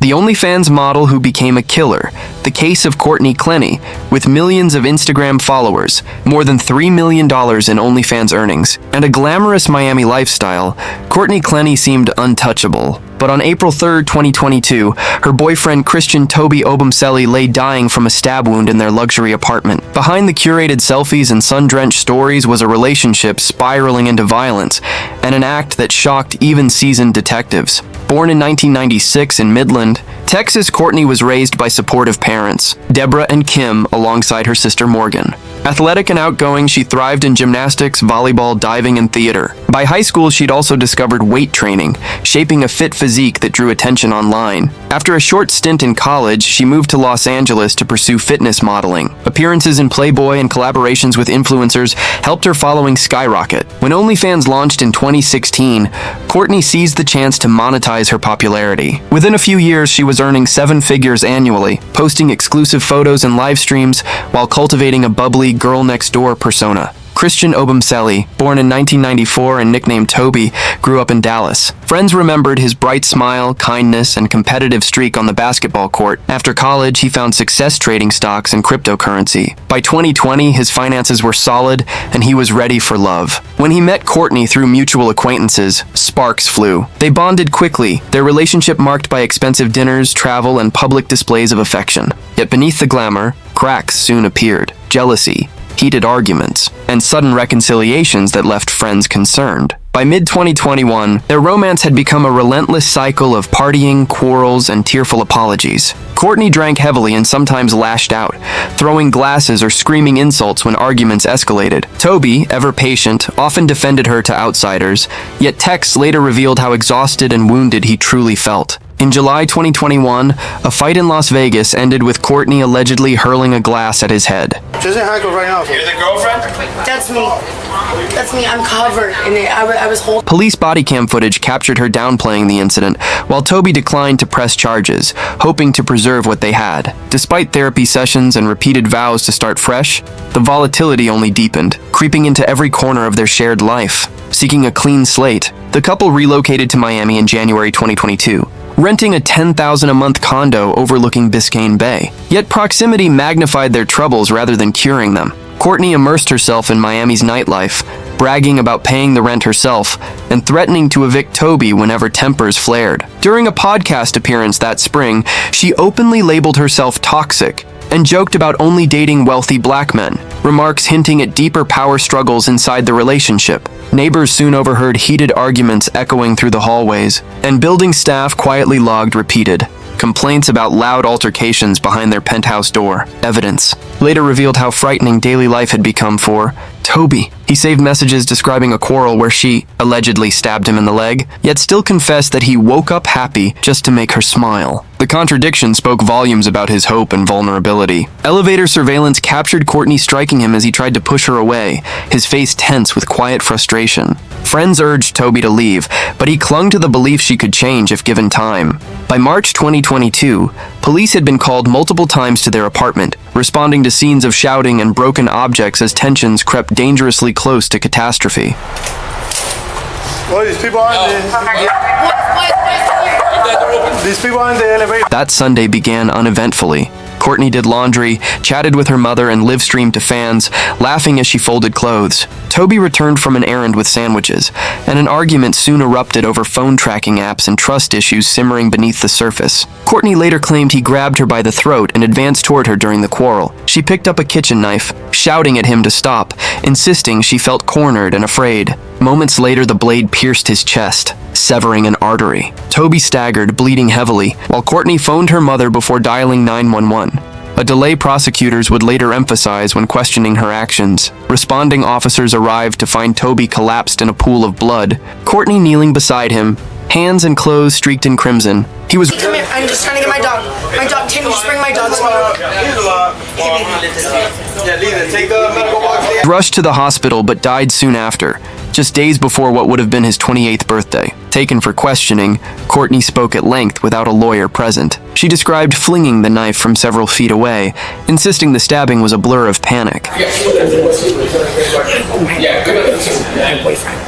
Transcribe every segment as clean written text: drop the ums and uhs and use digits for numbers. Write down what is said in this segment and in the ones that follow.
The OnlyFans model who became a killer. The case of Courtney Clenney, with millions of Instagram followers, more than $3 million in OnlyFans earnings, and a glamorous Miami lifestyle, Courtney Clenney seemed untouchable. But on April 3, 2022, her boyfriend Christian Toby Obumseli lay dying from a stab wound in their luxury apartment. Behind the curated selfies and sun-drenched stories was a relationship spiraling into violence, and an act that shocked even seasoned detectives. Born in 1996 in Midland, Texas, Courtney was raised by supportive parents, Deborah and Kim, alongside her sister Morgan. Athletic and outgoing, she thrived in gymnastics, volleyball, diving, and theater. By high school, she'd also discovered weight training, shaping a fit physique that drew attention online. After a short stint in college, she moved to Los Angeles to pursue fitness modeling. Appearances in Playboy and collaborations with influencers helped her following skyrocket. When OnlyFans launched in 2016, Courtney seized the chance to monetize her popularity. Within a few years, she was earning 7 figures annually, posting exclusive photos and live streams while cultivating a bubbly girl-next-door persona. Christian Obumseli, born in 1994 and nicknamed Toby, grew up in Dallas. Friends remembered his bright smile, kindness, and competitive streak on the basketball court. After college, he found success trading stocks and cryptocurrency. By 2020, his finances were solid, and he was ready for love. When he met Courtney through mutual acquaintances, sparks flew. They bonded quickly, their relationship marked by expensive dinners, travel, and public displays of affection. Yet beneath the glamour, cracks soon appeared. Jealousy, heated arguments, and sudden reconciliations that left friends concerned. By mid-2021, their romance had become a relentless cycle of partying, quarrels, and tearful apologies. Courtney drank heavily and sometimes lashed out, throwing glasses or screaming insults when arguments escalated. Toby, ever patient, often defended her to outsiders, yet texts later revealed how exhausted and wounded he truly felt. In July 2021, a fight in Las Vegas ended with Courtney allegedly hurling a glass at his head. Just in handcuffs right now. You're the girlfriend? That's me. That's me. I'm covered in it. I was holding. Police body cam footage captured her downplaying the incident, while Toby declined to press charges, hoping to preserve what they had. Despite therapy sessions and repeated vows to start fresh, the volatility only deepened, creeping into every corner of their shared life. Seeking a clean slate, the couple relocated to Miami in January 2022. Renting a $10,000 a month condo overlooking Biscayne Bay. Yet proximity magnified their troubles rather than curing them. Courtney immersed herself in Miami's nightlife, bragging about paying the rent herself and threatening to evict Toby whenever tempers flared. During a podcast appearance that spring, she openly labeled herself toxic and joked about only dating wealthy black men, remarks hinting at deeper power struggles inside the relationship. Neighbors soon overheard heated arguments echoing through the hallways, and building staff quietly logged repeated complaints about loud altercations behind their penthouse door. Evidence later revealed how frightening daily life had become for Toby. He saved messages describing a quarrel where she allegedly stabbed him in the leg, yet still confessed that he woke up happy just to make her smile. The contradiction spoke volumes about his hope and vulnerability. Elevator surveillance captured Courtney striking him as he tried to push her away, his face tense with quiet frustration. Friends urged Toby to leave, but he clung to the belief she could change if given time. By March 2022, police had been called multiple times to their apartment, responding to scenes of shouting and broken objects as tensions crept dangerously close to catastrophe. Well, these people are in the elevator. That Sunday began uneventfully. Courtney did laundry, chatted with her mother, and live-streamed to fans, laughing as she folded clothes. Toby returned from an errand with sandwiches, and an argument soon erupted over phone tracking apps and trust issues simmering beneath the surface. Courtney later claimed he grabbed her by the throat and advanced toward her during the quarrel. She picked up a kitchen knife, shouting at him to stop, insisting she felt cornered and afraid. Moments later, the blade pierced his chest, severing an artery. Toby staggered, bleeding heavily, while Courtney phoned her mother before dialing 911. A delay prosecutors would later emphasize when questioning her actions. Responding officers arrived to find Toby collapsed in a pool of blood, Courtney kneeling beside him, hands and clothes streaked in crimson. He was— Come here. I'm just trying to get my dog. My dog. Tim, you just bring my dog to me. rushed to the hospital but died soon after, just days before what would have been his 28th birthday. Taken for questioning, Courtney spoke at length without a lawyer present. She described flinging the knife from several feet away, insisting the stabbing was a blur of panic. My boyfriend.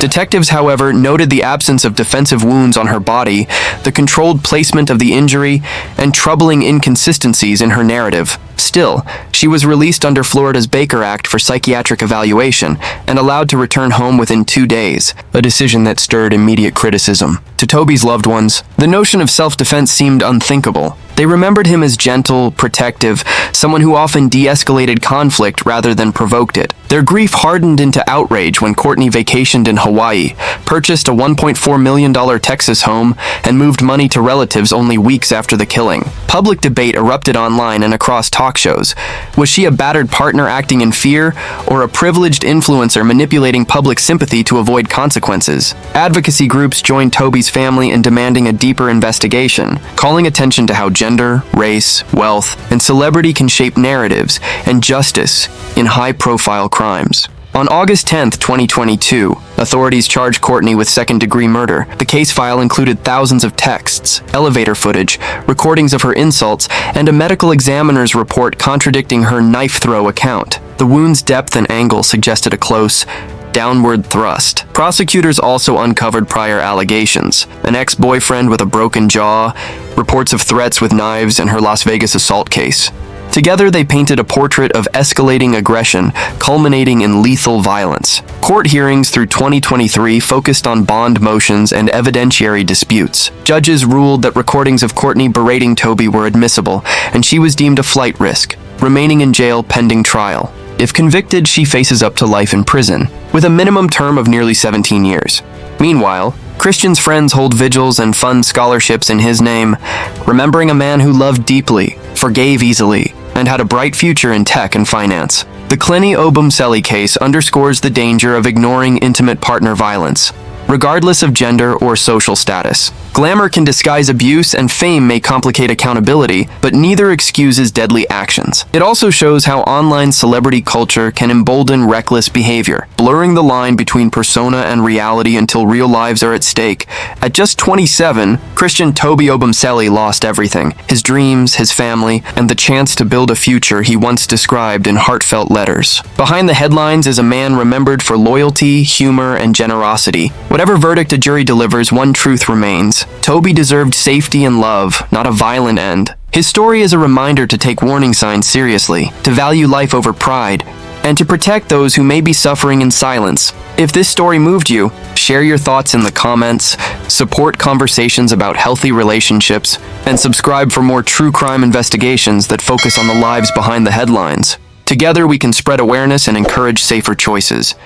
Detectives, however, noted the absence of defensive wounds on her body, the controlled placement of the injury, and troubling inconsistencies in her narrative. Still, she was released under Florida's Baker Act for psychiatric evaluation and allowed to return home within 2 days, a decision that stirred immediate criticism. To Toby's loved ones, the notion of self-defense seemed unthinkable. They remembered him as gentle, protective, someone who often de-escalated conflict rather than provoked it. Their grief hardened into outrage when Courtney vacationed in Hawaii, purchased a $1.4 million Texas home, and moved money to relatives only weeks after the killing. Public debate erupted online and across talk shows. Was she a battered partner acting in fear, or a privileged influencer manipulating public sympathy to avoid consequences? Advocacy groups joined Toby's family in demanding a deeper investigation, calling attention to how gender, race, wealth, and celebrity can shape narratives and justice in high-profile crimes. On August 10, 2022, authorities charged Courtney with second-degree murder. The case file included thousands of texts, elevator footage, recordings of her insults, and a medical examiner's report contradicting her knife throw account. The wound's depth and angle suggested a close, downward thrust. Prosecutors also uncovered prior allegations: an ex-boyfriend with a broken jaw, reports of threats with knives, and her Las Vegas assault case. Together, they painted a portrait of escalating aggression, culminating in lethal violence. Court hearings through 2023 focused on bond motions and evidentiary disputes. Judges ruled that recordings of Courtney berating Toby were admissible, and she was deemed a flight risk, remaining in jail pending trial. If convicted, she faces up to life in prison, with a minimum term of nearly 17 years. Meanwhile, Christian's friends hold vigils and fund scholarships in his name, remembering a man who loved deeply, forgave easily, and had a bright future in tech and finance. The Courtney Obumseli case underscores the danger of ignoring intimate partner violence, regardless of gender or social status. Glamour can disguise abuse, and fame may complicate accountability, but neither excuses deadly actions. It also shows how online celebrity culture can embolden reckless behavior, blurring the line between persona and reality until real lives are at stake. At just 27, Christian Toby Obumseli lost everything: his dreams, his family, and the chance to build a future he once described in heartfelt letters. Behind the headlines is a man remembered for loyalty, humor, and generosity. Whatever verdict a jury delivers, one truth remains: Toby deserved safety and love, not a violent end. His story is a reminder to take warning signs seriously, to value life over pride, and to protect those who may be suffering in silence. If this story moved you, share your thoughts in the comments, support conversations about healthy relationships, and subscribe for more true crime investigations that focus on the lives behind the headlines. Together, we can spread awareness and encourage safer choices.